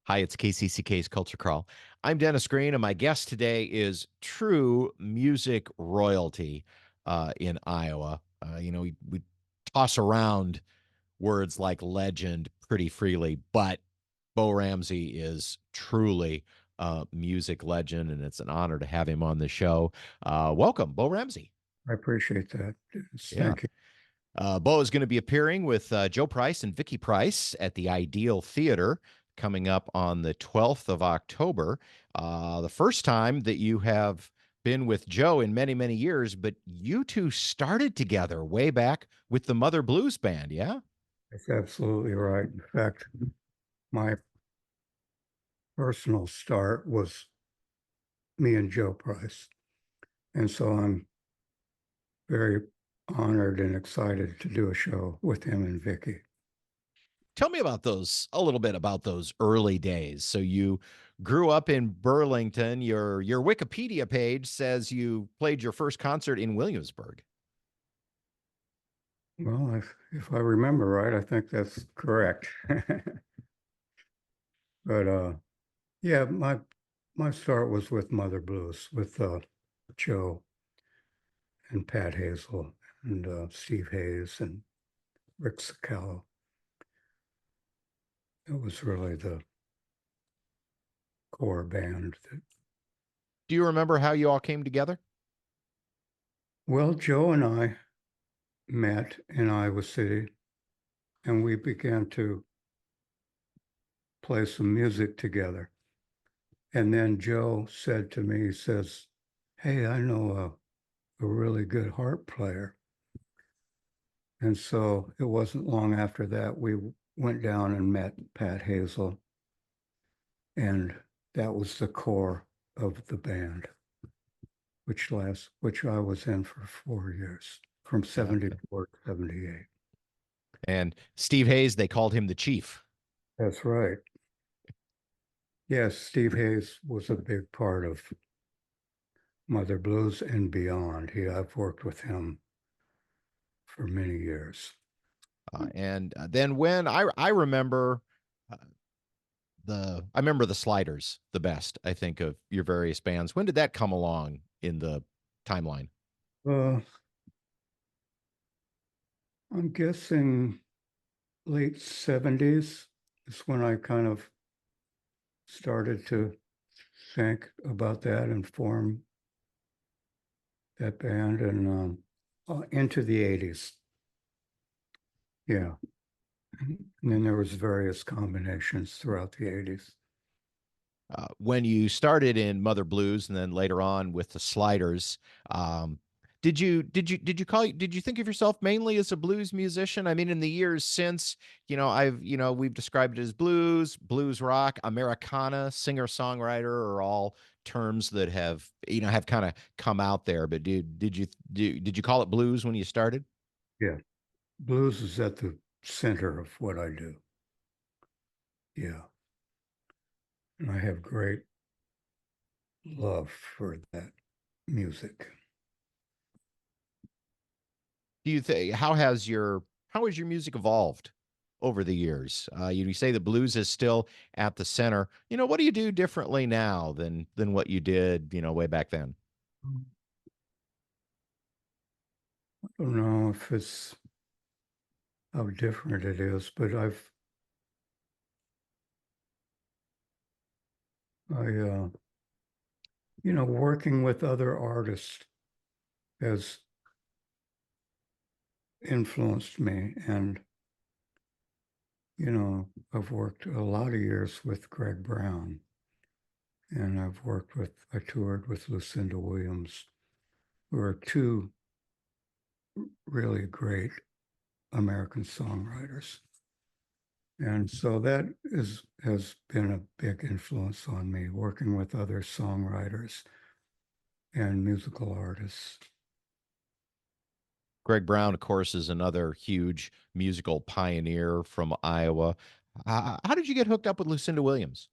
Hi, it's KCCK's Culture Crawl. I'm Dennis Green, and my guest today is true music royalty in Iowa. We toss around words like legend pretty freely, but Bo Ramsey is truly a music legend, and it's an honor to have him on the show. Welcome, Bo Ramsey. I appreciate that. Yeah. Thank you. Bo is going to be appearing with Joe Price and Vicky Price at the Ideal Theater coming up on the 12th of October. The first time that you have been with Joe in many, many years, but you two started together way back with the Mother Blues Band, yeah? That's absolutely right. In fact, my personal start was me and Joe Price. And so I'm very honored and excited to do a show with him and Vicky. Tell me about a little bit about those early days. So you grew up in Burlington. Your Wikipedia page says you played your first concert in Williamsburg. Well, if I remember right, I think that's correct. But yeah, my start was with Mother Blues with Joe and Pat Hazel and Steve Hayes and Rick Sicalo. It was really the core band that. Do you remember how you all came together? Well, Joe and I met in Iowa City and we began to play some music together. And then Joe said to me, he says, "Hey, I know a really good harp player." And so it wasn't long after that we went down and met Pat Hazel, and that was the core of the band, which I was in for 4 years, from Okay. 74 to 78. And Steve Hayes, they called him the Chief. That's right. Yes, Steve Hayes was a big part of Mother Blues and beyond. I've worked with him for many years. And then when I remember uh, I remember the Sliders the best. I think of your various bands. When did that come along in the timeline? Uh, I'm guessing late 70s is when I kind of started to think about that and form that band, and into the 80s. Yeah. And then there was various combinations throughout the 80s. When you started in Mother Blues and then later on with the Sliders, um, did you think of yourself mainly as a blues musician? I mean, in the years since, we've described it as blues rock, Americana, singer songwriter are all terms that have kind of come out there. But did you call it blues when you started? Yeah. Blues is at the center of what I do. Yeah. And I have great love for that music. Do you think how has your music evolved over the years? You say the blues is still at the center. What do you do differently now than what you did, way back then? I don't know if it's how different it is, but I working with other artists has influenced me. And, I've worked a lot of years with Greg Brown, and I toured with Lucinda Williams, who are two really great American songwriters. And so has been a big influence on me, working with other songwriters and musical artists. Greg Brown, of course, is another huge musical pioneer from Iowa. How did you get hooked up with Lucinda Williams?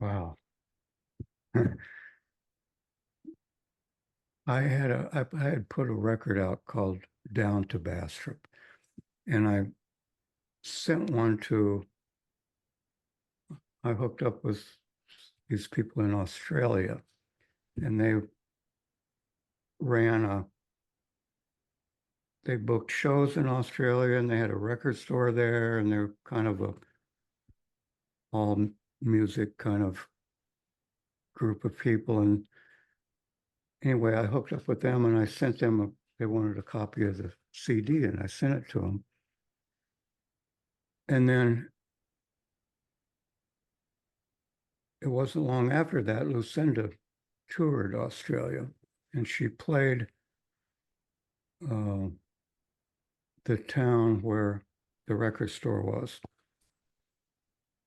Wow. I had put a record out called Down to Bastrop, and I sent one to I hooked up with these people in Australia, and they ran they booked shows in Australia, and they had a record store there, and they're kind of a all music kind of group of people. And anyway, I hooked up with them, and I sent them they wanted a copy of the CD, and I sent it to them. And then it wasn't long after that, Lucinda toured Australia, and she played the town where the record store was.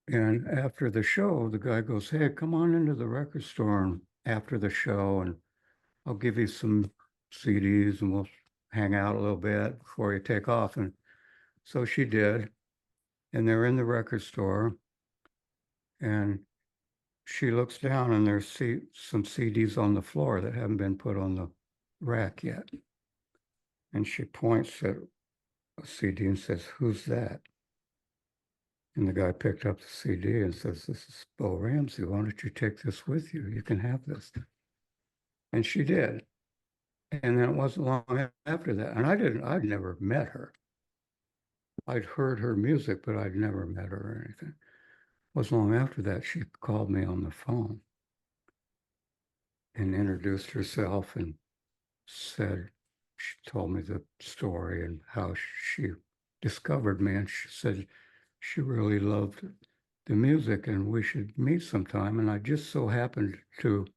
And after the show, the guy goes, "Hey, come on into the record store and after the show, and I'll give you some CDs and we'll hang out a little bit before you take off." And so she did. And they're in the record store, and she looks down, and there's some CDs on the floor that haven't been put on the rack yet. And she points at a CD and says, "Who's that?" And the guy picked up the CD and says, "This is Bo Ramsey. Why don't you take this with you? You can have this." And she did. And then it wasn't long after that. And I'd never met her. I'd heard her music, but I'd never met her or anything. It wasn't long after that she called me on the phone and introduced herself and said, she told me the story and how she discovered me. And she said she really loved the music and we should meet sometime. And I just so happened to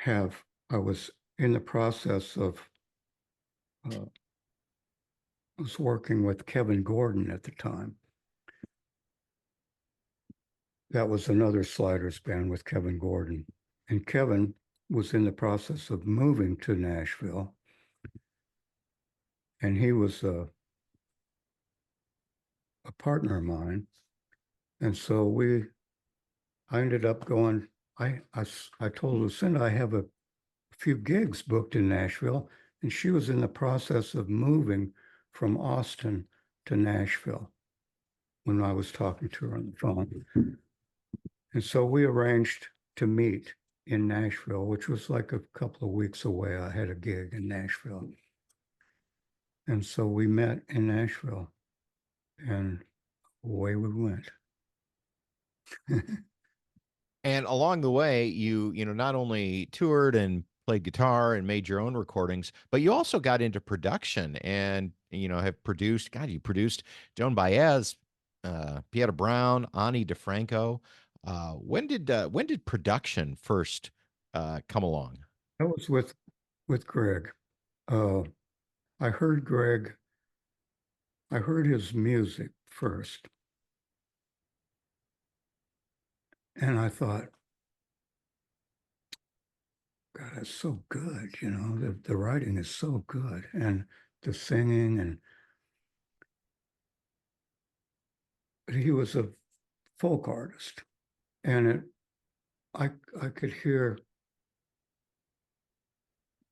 I was in the process of, I was working with Kevin Gordon at the time. That was another Sliders band with Kevin Gordon. And Kevin was in the process of moving to Nashville. And he was a partner of mine. And so I ended up going, I told Lucinda I have a few gigs booked in Nashville, and she was in the process of moving from Austin to Nashville when I was talking to her on the phone. And so we arranged to meet in Nashville, which was like a couple of weeks away. I had a gig in Nashville. And so we met in Nashville, and away we went. And along the way, you know, not only toured and played guitar and made your own recordings, but you also got into production and, you know, have produced, God, you produced Joan Baez, Pieta Brown, Ani DeFranco. When did production first come along? That was with Greg. Uh, I heard I heard his music first, and I thought, God, that's so good. You know, the writing is so good, and the singing, and he was a folk artist, and I could hear,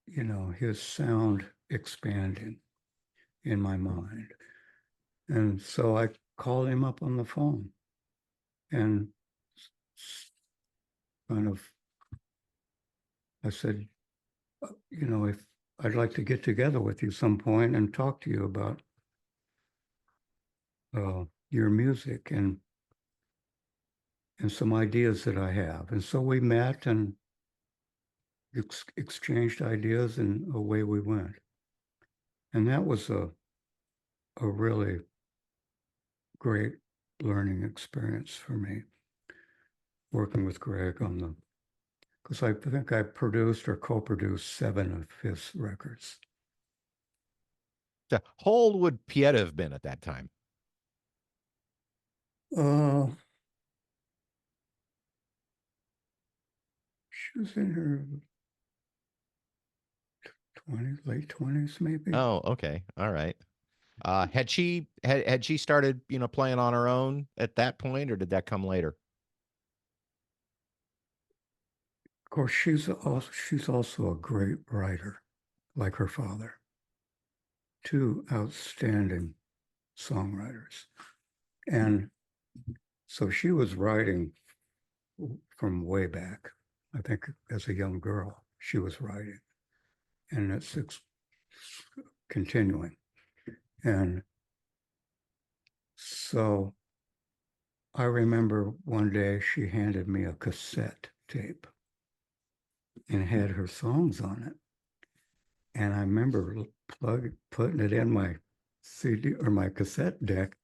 you know, his sound expanding in my mind, and so I called him up on the phone, and kind of, I said, you know, if I'd like to get together with you some point and talk to you about your music and some ideas that I have. And so we met and exchanged ideas, and away we went. And that was a really great learning experience for me, working with Greg on because I think I produced or co-produced 7 of his records. So how old would Pieta have been at that time? Uh, she was in her 20s, late 20s, maybe. Oh, okay. All right. Had she started, you know, playing on her own at that point, or did that come later? Of course, she's also a great writer, like her father. 2 outstanding songwriters. And So she was writing from way back. I think as a young girl, she was writing, and it's continuing. And so I remember one day she handed me a cassette tape and had her songs on it. And I remember putting it in my CD or my cassette deck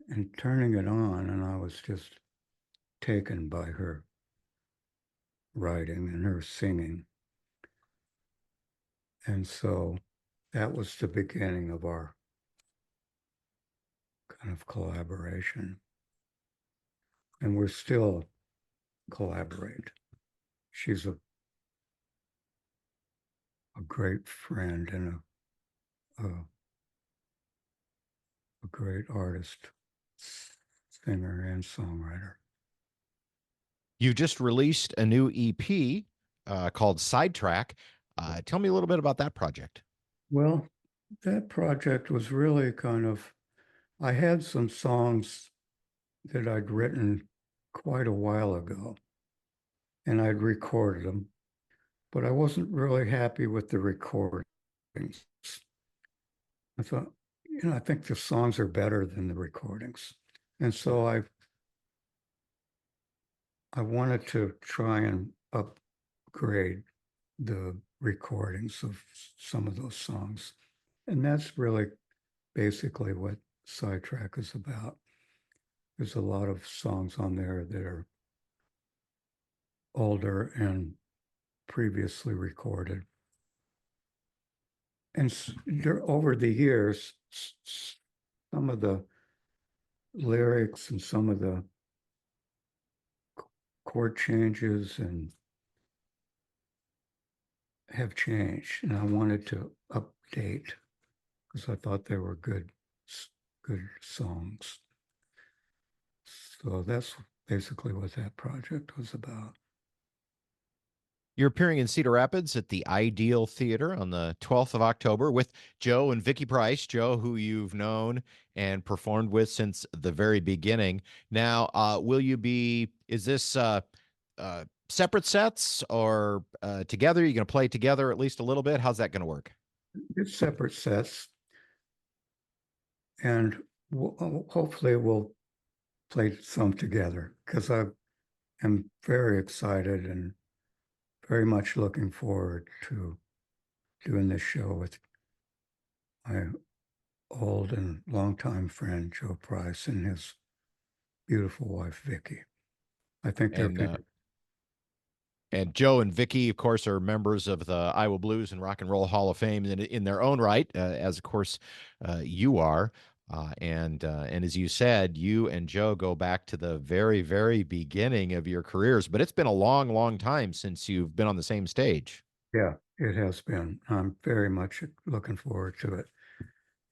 and turning it on, and I was just taken by her writing and her singing. And so that was the beginning of our kind of collaboration. And we're still collaborate. She's a great friend and a great artist, singer, and songwriter. You just released a new EP called Sidetrack. Tell me a little bit about that project. Well, that project was really kind of, I had some songs that I'd written quite a while ago, and I'd recorded them, but I wasn't really happy with the recordings. I thought, I think the songs are better than the recordings. And so I wanted to try and upgrade the recordings of some of those songs. And that's really basically what Sidetrack is about. There's a lot of songs on there that are older and previously recorded. And over the years, some of the lyrics and some of the chord changes and have changed, and I wanted to update because I thought they were good songs. So that's basically what that project was about. You're appearing in Cedar Rapids at the Ideal Theater on the 12th of October with Joe and Vicki Price. Joe, who you've known and performed with since the very beginning. Now, will you be, is this separate sets or together? You're going to play together at least a little bit? How's that going to work? It's separate sets, and hopefully we'll play some together because I am very excited and very much looking forward to doing this show with my old and longtime friend Joe Price and his beautiful wife Vicki. I think they're And Joe and Vicki, of course, are members of the Iowa Blues and Rock and Roll Hall of Fame in their own right, as of course you are. And as you said, you and Joe go back to the very, very beginning of your careers. But it's been a long, long time since you've been on the same stage. Yeah, it has been. I'm very much looking forward to it.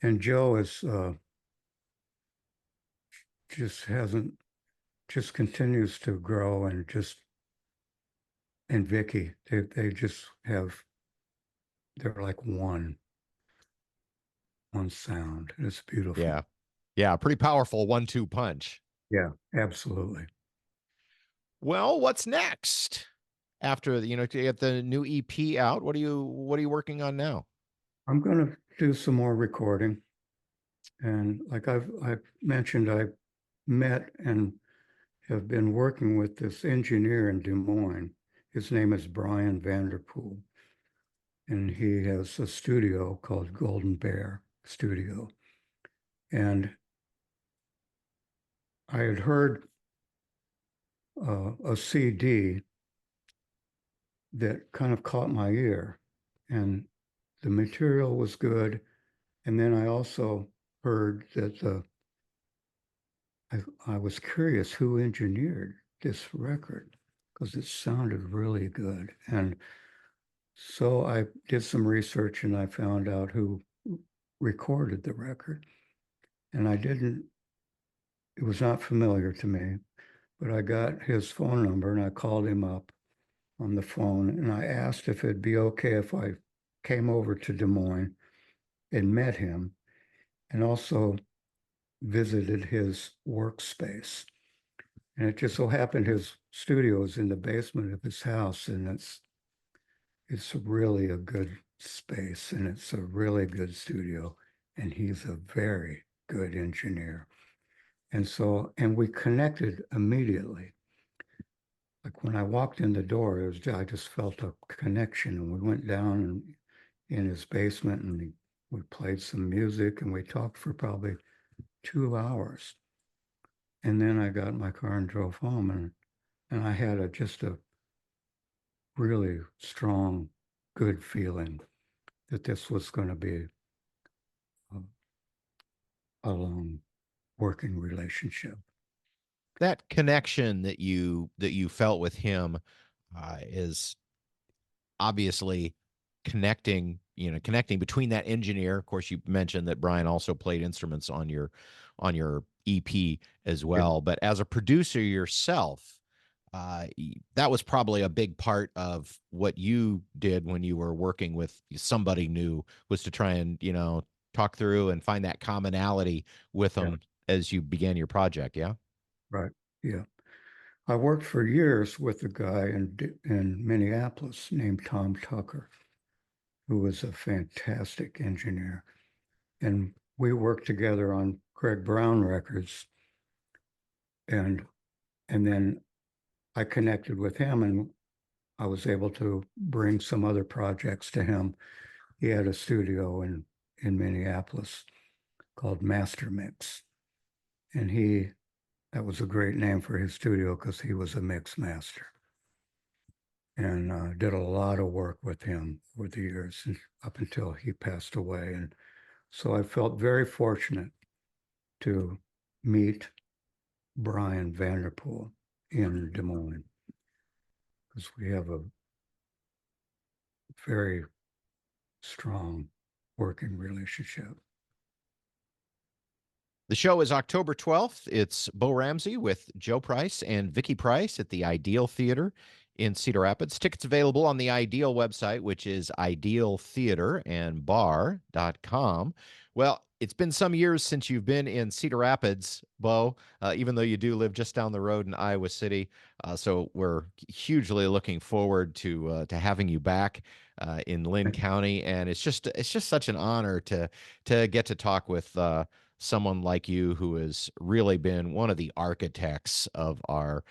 And Joe is just continues to grow and Vicki, they just they're like one sound. It's beautiful. Yeah. Yeah. Pretty powerful 1-2 punch. Yeah, absolutely. Well, what's next? After to get the new EP out, what are you working on now? I'm going to do some more recording. And like I've mentioned, I met and have been working with this engineer in Des Moines. His name is Brian Vanderpool. And he has a studio called Golden Bear Studio. And I had heard a CD that kind of caught my ear, and the material was good. And then I also heard that I was curious who engineered this record because it sounded really good. And so I did some research and I found out who recorded the record. And it was not familiar to me, but I got his phone number and I called him up on the phone and I asked if it'd be okay if I came over to Des Moines and met him and also visited his workspace. And it just so happened his studio is in the basement of his house, and it's really a good space, and it's a really good studio, and he's a very good engineer. And we connected immediately. Like when I walked in the door, I just felt a connection, and we went down in his basement, and we played some music, and we talked for probably 2 hours. And then I got in my car and drove home, and I had just a really strong, good feeling that this was going to be a long working relationship. That connection that you felt with him is obviously connecting between that engineer. Of course, you mentioned that Brian also played instruments on your EP as well, but as a producer yourself, that was probably a big part of what you did when you were working with somebody new, was to try and talk through and find that commonality with them as you began your project. Yeah. Right. Yeah. I worked for years with a guy in Minneapolis named Tom Tucker, who was a fantastic engineer. And we worked together on Greg Brown records. And then I connected with him, and I was able to bring some other projects to him. He had a studio in Minneapolis called Master Mix. And that was a great name for his studio because he was a mix master. And did a lot of work with him over the years up until he passed away. And so I felt very fortunate to meet Brian Vanderpool in Des Moines, because we have a very strong working relationship. The show is October 12th. It's Bo Ramsey with Joe Price and Vicki Price at the Ideal Theater in Cedar Rapids. Tickets available on the Ideal website, which is idealtheaterandbar.com. Well, it's been some years since you've been in Cedar Rapids, Bo, even though you do live just down the road in Iowa City. So we're hugely looking forward to having you back in Lynn County, and it's just such an honor to get to talk with someone like you, who has really been one of the architects of our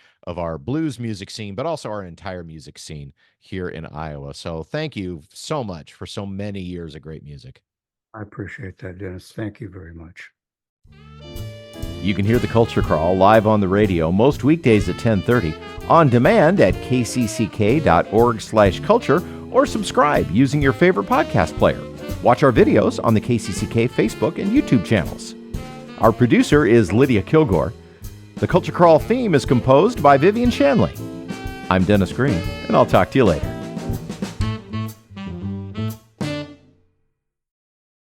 blues music scene, but also our entire music scene here in Iowa. So thank you so much for so many years of great music. I appreciate that, Dennis. Thank you very much. You can hear The Culture Crawl live on the radio most weekdays at 10:30, on demand at kcck.org/culture, or subscribe using your favorite podcast player. Watch our videos on the KCCK Facebook and YouTube channels. Our producer is Lydia Kilgore. The Culture Crawl theme is composed by Vivian Shanley. I'm Dennis Green, and I'll talk to you later.